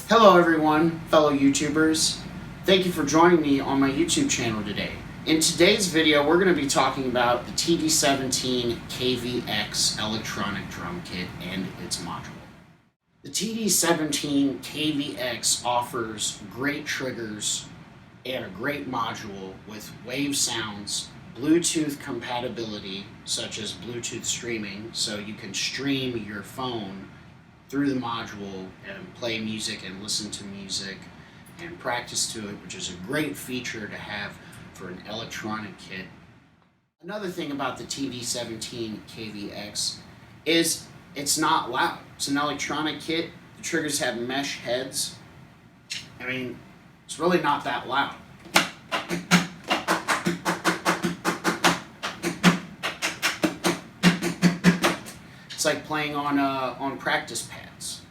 Hello everyone, fellow YouTubers. Thank you for joining me on my YouTube channel today. In today's video, we're going to be talking about the TD-17 KVX electronic drum kit and its module. The TD-17 KVX offers great triggers and a great module with wave sounds, Bluetooth compatibility, such as Bluetooth streaming, so you can stream your phone through the module and play music and listen to music and practice to it, which is a great feature to have for an electronic kit. Another thing about the TD-17 KVX is it's not loud. It's an electronic kit. The triggers have mesh heads. I mean, it's really not that loud. It's like playing on practice pads.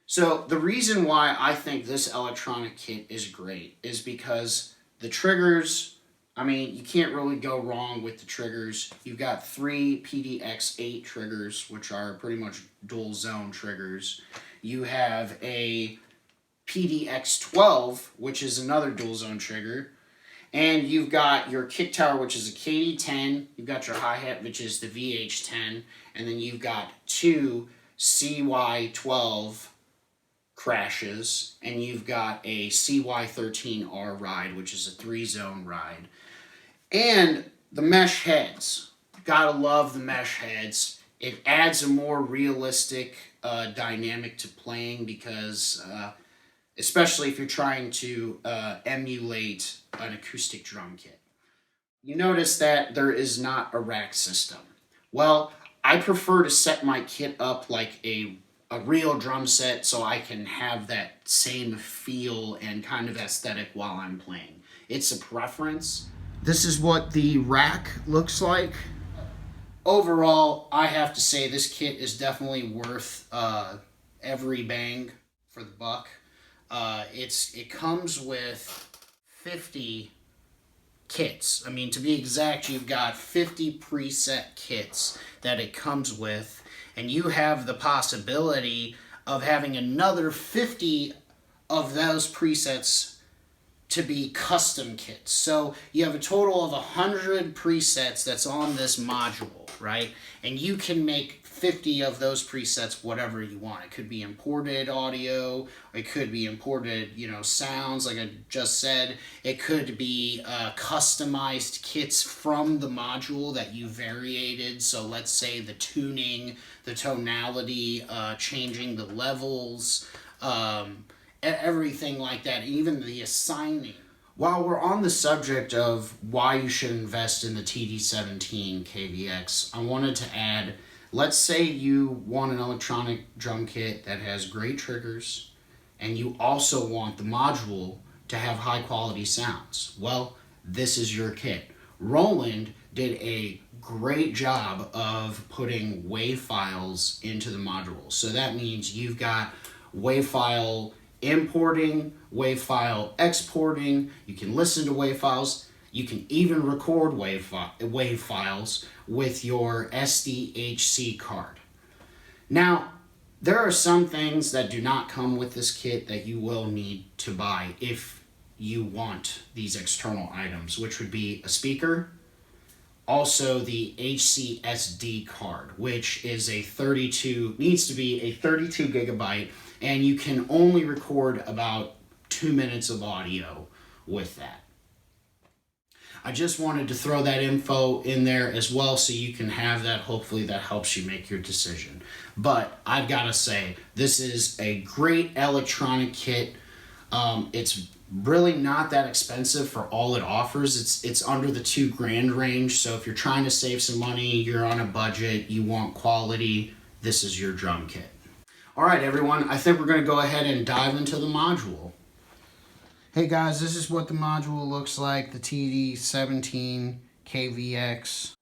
So the reason why I think this electronic kit is great is because the triggers, I mean, you can't really go wrong with the triggers. You've got 3 PDX8 triggers, which are pretty much dual zone triggers. You have a PDX12, which is another dual zone trigger. And you've got your kick tower, which is a KD10. You've got your hi-hat, which is the VH10. And then you've got 2 CY12 crashes. And you've got a CY13R ride, which is a 3-zone ride. And the mesh heads. Gotta love the mesh heads. It adds a more realistic dynamic to playing because... especially if you're trying to emulate an acoustic drum kit. You notice that there is not a rack system. Well, I prefer to set my kit up like a real drum set so I can have that same feel and kind of aesthetic while I'm playing. It's a preference. This is what the rack looks like. Overall, I have to say this kit is definitely worth every bang for the buck. It comes with 50 kits. I mean, to be exact, you've got 50 preset kits that it comes with, and you have the possibility of having another 50 of those presets to be custom kits. So you have a total of 100 presets that's on this module, right? And you can make 50 of those presets whatever you want. It could be imported audio, it could be imported, sounds like I just said. It could be customized kits from the module that you variated. So let's say the tuning, the tonality, changing the levels, everything like that, even the assigning. While we're on the subject of why you should invest in the TD-17 KVX, I wanted to add, let's say you want an electronic drum kit that has great triggers and you also want the module to have high quality sounds. Well, this is your kit. Roland did a great job of putting wave files into the module. So that means you've got wave file importing, wave file exporting, you can listen to wave files, you can even record wave files with your SDHC card. Now, there are some things that do not come with this kit that you will need to buy if you want these external items, which would be a speaker, also the HCSD card, which is needs to be a 32 gigabyte, and you can only record about 2 minutes of audio with that. I just wanted to throw that info in there as well so you can have that. Hopefully that helps you make your decision. But I've got to say, this is a great electronic kit. It's really not that expensive for all it offers. It's under the $2,000 range. So if you're trying to save some money, you're on a budget, you want quality, this is your drum kit. All right, everyone, I think we're going to go ahead and dive into the module. Hey guys, this is what the module looks like, the TD-17 KVX.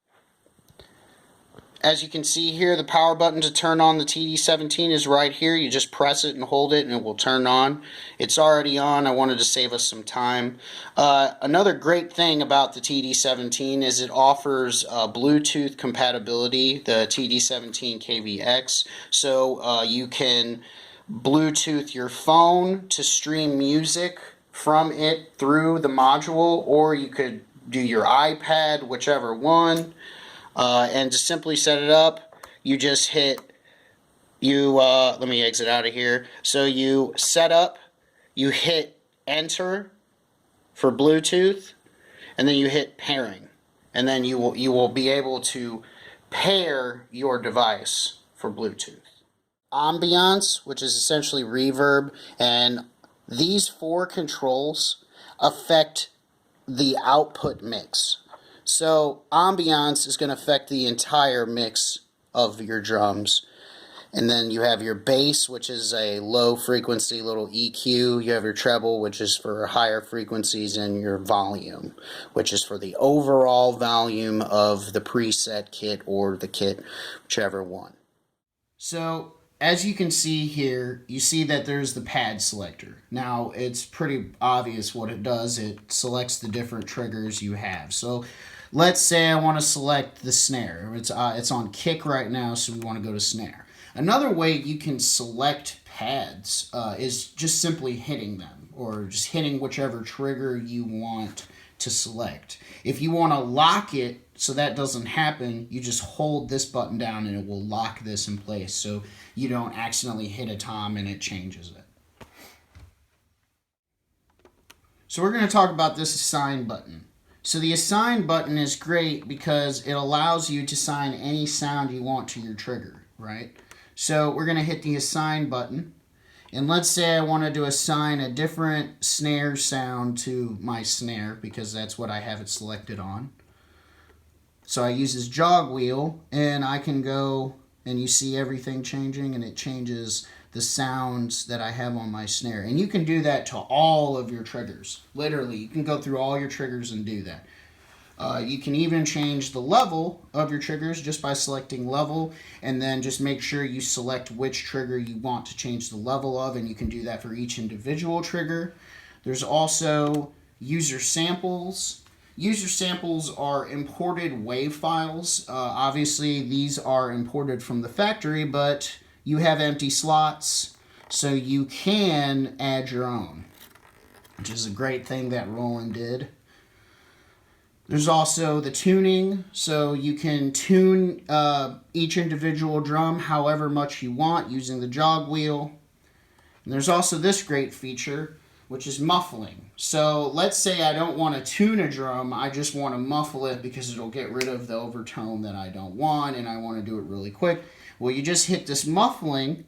As you can see here, the power button to turn on the TD-17 is right here. You just press it and hold it and it will turn on. It's already on. I wanted to save us some time. Another great thing about the TD-17 is it offers Bluetooth compatibility, the TD-17 KVX. So you can Bluetooth your phone to stream music from it through the module, or you could do your iPad, whichever one. And to simply set it up, you just hit, let me exit out of here. So you set up, you hit enter for Bluetooth, and then you hit pairing. And then you will be able to pair your device for Bluetooth. Ambiance, which is essentially reverb, and these 4 controls affect the output mix. So ambiance is going to affect the entire mix of your drums. And then you have your bass, which is a low frequency little EQ. You have your treble, which is for higher frequencies, and your volume, which is for the overall volume of the preset kit or the kit, whichever one. So as you can see here, you see that there's the pad selector. Now, it's pretty obvious what it does. It selects the different triggers you have. So let's say I want to select the snare. It's on kick right now, so we want to go to snare. Another way you can select pads is just simply hitting them, or just hitting whichever trigger you want to select. If you want to lock it so that doesn't happen, you just hold this button down and it will lock this in place so you don't accidentally hit a tom and it changes it. So we're going to talk about this assign button. So the assign button is great because it allows you to assign any sound you want to your trigger, right? So we're going to hit the assign button. And let's say I wanted to assign a different snare sound to my snare because that's what I have it selected on. So I use this jog wheel and I can go and you see everything changing and it changes the sounds that I have on my snare. And you can do that to all of your triggers. Literally, you can go through all your triggers and do that. You can even change the level of your triggers just by selecting level, and then just make sure you select which trigger you want to change the level of, and you can do that for each individual trigger. There's also user samples. User samples are imported WAV files. Obviously, these are imported from the factory, but you have empty slots, so you can add your own, which is a great thing that Roland did. There's also the tuning, so you can tune each individual drum however much you want using the jog wheel. And there's also this great feature, which is muffling. So let's say I don't want to tune a drum, I just want to muffle it because it'll get rid of the overtone that I don't want and I want to do it really quick. Well, you just hit this muffling,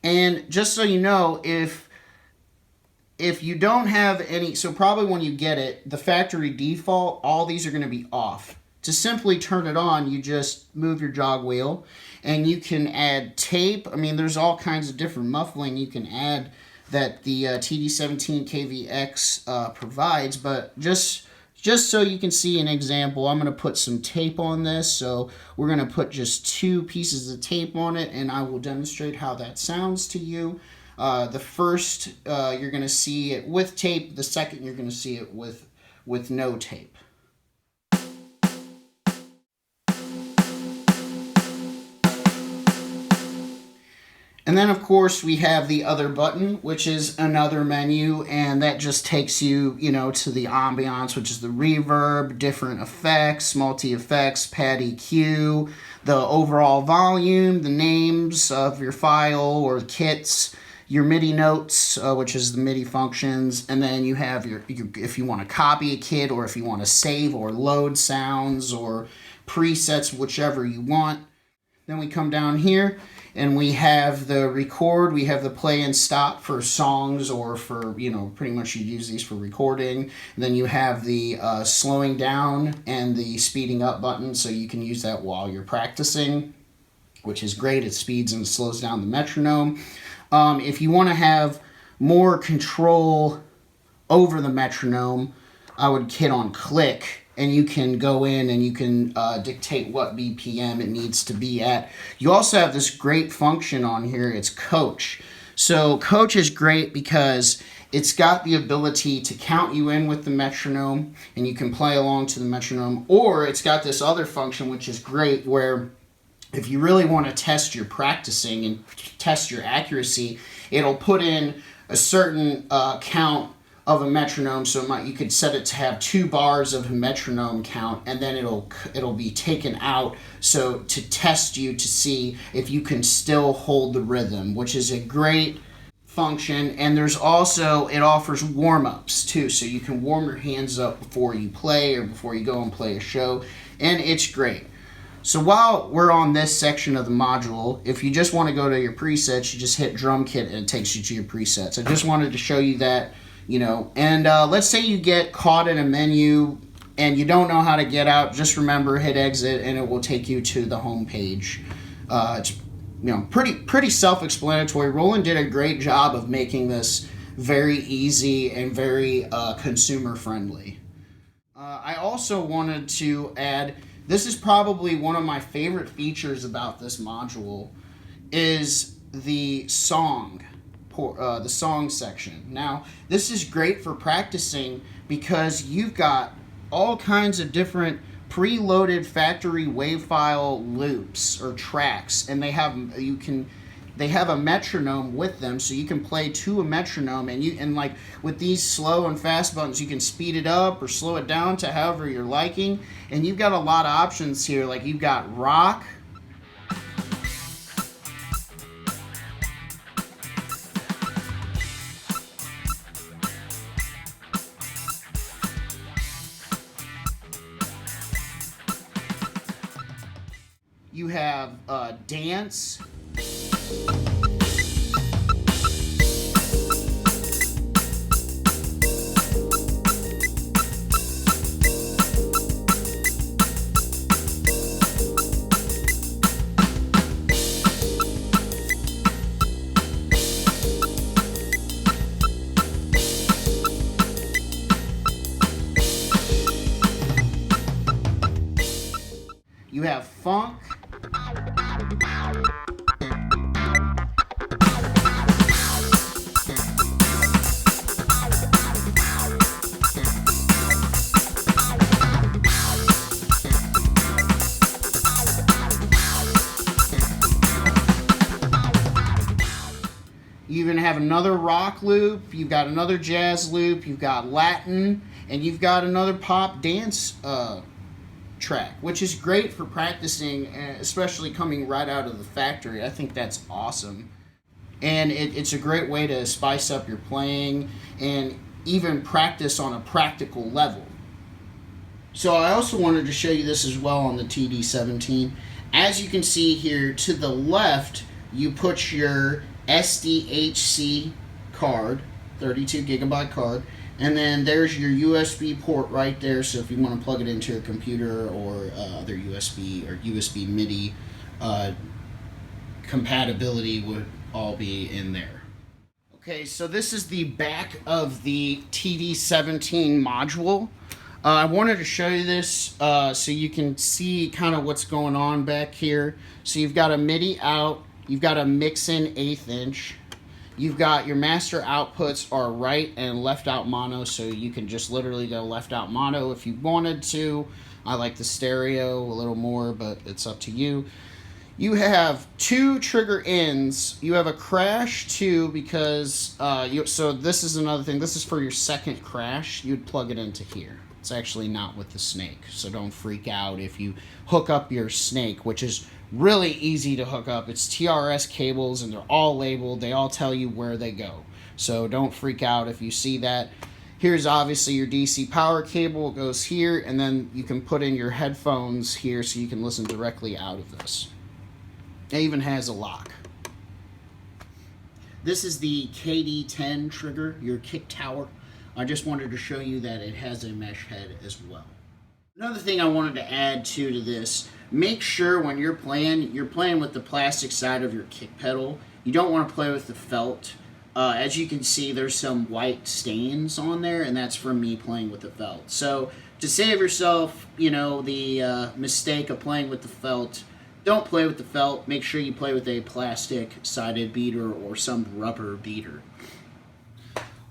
and just so you know, if you don't have any, so probably when you get it, the factory default, all these are going to be off. To simply turn it on, you just move your jog wheel, and you can add tape. I mean, there's all kinds of different muffling you can add that the TD-17 KVX provides, but just so you can see an example, I'm going to put some tape on this. So we're going to put just 2 pieces of tape on it, and I will demonstrate how that sounds to you. The first, you're going to see it with tape. The second, you're going to see it with no tape. And then, of course, we have the other button, which is another menu, and that just takes you, to the ambiance, which is the reverb, different effects, multi-effects, pad EQ, the overall volume, the names of your file or kits, your MIDI notes, which is the MIDI functions, and then you have your if you want to copy a kit or if you want to save or load sounds or presets, whichever you want. Then we come down here and we have the record, we have the play and stop for songs or for, pretty much you use these for recording. And then you have the slowing down and the speeding up button, so you can use that while you're practicing, which is great. It speeds and slows down the metronome. If you want to have more control over the metronome, I would hit on click, and you can go in and you can dictate what BPM it needs to be at. You also have this great function on here. It's coach. So coach is great because it's got the ability to count you in with the metronome, and you can play along to the metronome. Or it's got this other function, which is great, where if you really want to test your practicing and test your accuracy, it'll put in a certain count of a metronome, so you could set it to have 2 bars of a metronome count, and then it'll be taken out so to test you to see if you can still hold the rhythm, which is a great function. And there's also, it offers warm-ups too, so you can warm your hands up before you play or before you go and play a show, and it's great. So while we're on this section of the module, if you just want to go to your presets, you just hit drum kit and it takes you to your presets. I just wanted to show you that, you know, and let's say you get caught in a menu and you don't know how to get out, just remember, hit exit and it will take you to the home page. It's, you know, pretty self-explanatory. Roland did a great job of making this very easy and very consumer friendly. I also wanted to add, this is probably one of my favorite features about this module, is the song section. Now, this is great for practicing because you've got all kinds of different preloaded factory wave file loops or tracks, and they have a metronome with them, so you can play to a metronome, and like with these slow and fast buttons, you can speed it up or slow it down to however you're liking, and you've got a lot of options here. Like you've got rock, you have dance, you have funk, you even have another rock loop, you've got another jazz loop, you've got Latin, and you've got another pop dance track, which is great for practicing, especially coming right out of the factory. I think that's awesome. And it's a great way to spice up your playing and even practice on a practical level. So I also wanted to show you this as well on the TD-17. As you can see here to the left, you put your SDHC card, 32 gigabyte card, and then there's your USB port right there, so if you want to plug it into your computer or other USB or USB MIDI, compatibility would all be in there. Okay, so this is the back of the TD-17 module. I wanted to show you this so you can see kind of what's going on back here. So you've got a MIDI out, you've got a mix-in 1/8 inch, you've got your master outputs are right and left out mono, so you can just literally go left out mono if you wanted to. I like the stereo a little more, but it's up to you. You have 2 trigger ins. You have a crash too, because so this is another thing. This is for your second crash. You'd plug it into here. It's actually not with the snake, so don't freak out if you hook up your snake, which is really easy to hook up. It's TRS cables and they're all labeled. They all tell you where they go. So don't freak out if you see that. Here's obviously your DC power cable. It goes here, and then you can put in your headphones here so you can listen directly out of this. It even has a lock. This is the KD10 trigger, your kick tower. I just wanted to show you that it has a mesh head as well. Another thing I wanted to add to this, make sure when you're playing with the plastic side of your kick pedal. You don't want to play with the felt. As you can see, there's some white stains on there, and that's from me playing with the felt. So to save yourself, the mistake of playing with the felt, don't play with the felt. Make sure you play with a plastic sided beater or some rubber beater.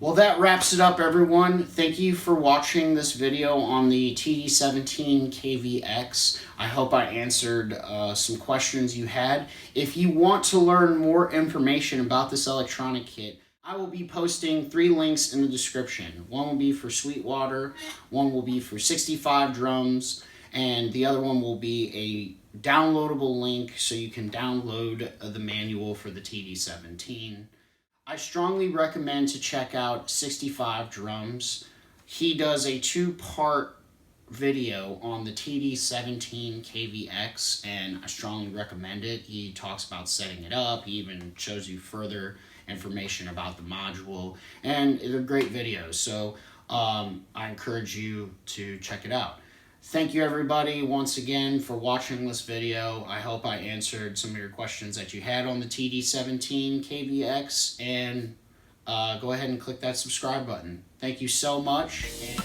Well, that wraps it up, everyone. Thank you for watching this video on the TD-17 KVX. I hope I answered some questions you had. If you want to learn more information about this electronic kit, I will be posting 3 links in the description. One will be for Sweetwater, one will be for 65 drums, and the other one will be a downloadable link so you can download the manual for the TD-17. I strongly recommend to check out 65 drums. He does a 2-part video on the TD-17 KVX, and I strongly recommend it. He talks about setting it up. He even shows you further information about the module, and they're great videos, so I encourage you to check it out. Thank you, everybody, once again for watching this video. I hope I answered some of your questions that you had on the TD-17 KVX, and go ahead and click that subscribe button. Thank you so much. And